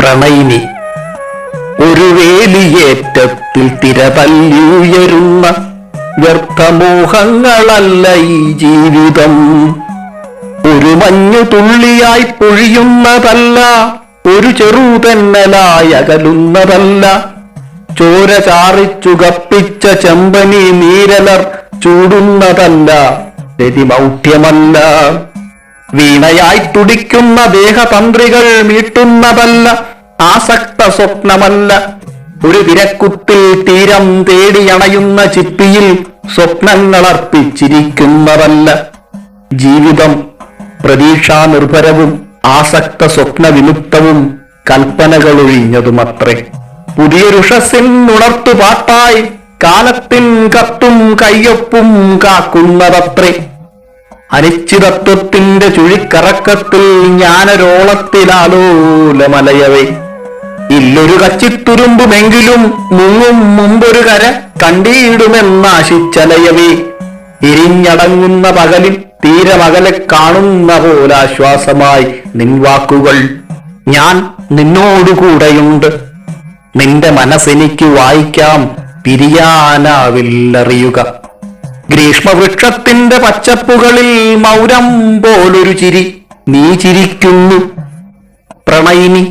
പ്രണയിനി. ഒരു വേലിയേറ്റത്തിൽ തിരതല്ലിയുയരുന്ന വ്യർത്ഥമോഹങ്ങളല്ല ഈ ജീവിതം. ഒരു മഞ്ഞു തുള്ളിയായി പൊഴിയുന്നതല്ല, ഒരു ചെറുതെന്നലായി അകലുന്നതല്ല. ചോര ചാറിച്ചുകപ്പിച്ച ചെമ്പനി നീരലർ ചൂടുന്നതല്ല, രതിമൗഢ്യമല്ല. വീണയായി തുടിക്കുന്ന ദേഹതന്ത്രികൾ മീട്ടുന്നതല്ല, ആസക്ത സ്വപ്നമല്ല. ഒരു തിരക്കുത്തിൽ തീരം തേടിയണയുന്ന ചിപ്പിയിൽ സ്വപ്നങ്ങൾ അർപ്പിച്ചിരിക്കുന്നതല്ല. ജീവിതം പ്രതീക്ഷാ നിർഭരവും ആസക്ത സ്വപ്ന വിമുക്തവും കൽപ്പനകളൊഴിഞ്ഞതുമത്രേ. പുതിയൊരുഷസ്സിൻ ഉണർത്തുപാട്ടായി കാലത്തിൻ കത്തും കയ്യൊപ്പും കാക്കുന്നതത്രേ. അനിശ്ചിതത്വത്തിന്റെ ചുഴിക്കറക്കത്തിൽ ജ്ഞാനരോളത്തിലാലോലമലയവേ. ഇല്ലൊരു കച്ചിത്തുരുമ്പുമെങ്കിലും മുങ്ങും മുമ്പൊരു കര കണ്ടിടുമെന്നാശിച്ചലയവേ. എരിഞ്ഞടങ്ങുന്ന പകലിൽ തീരമകലെ കാണുന്ന പോലാശ്വാസമായി നിൻ വാക്കുകൾ. ഞാൻ നിന്നോടുകൂടെയുണ്ട്, നിന്റെ മനസ്സെനിക്ക് വായിക്കാം, പിരിയാനാവില്ലറിയുക. ഗ്രീഷ്മവൃക്ഷത്തിന്റെ പച്ചപ്പുകളിൽ മൗനം പോലൊരു ചിരി നീ ചിരിക്കുന്നു പ്രണയിനി.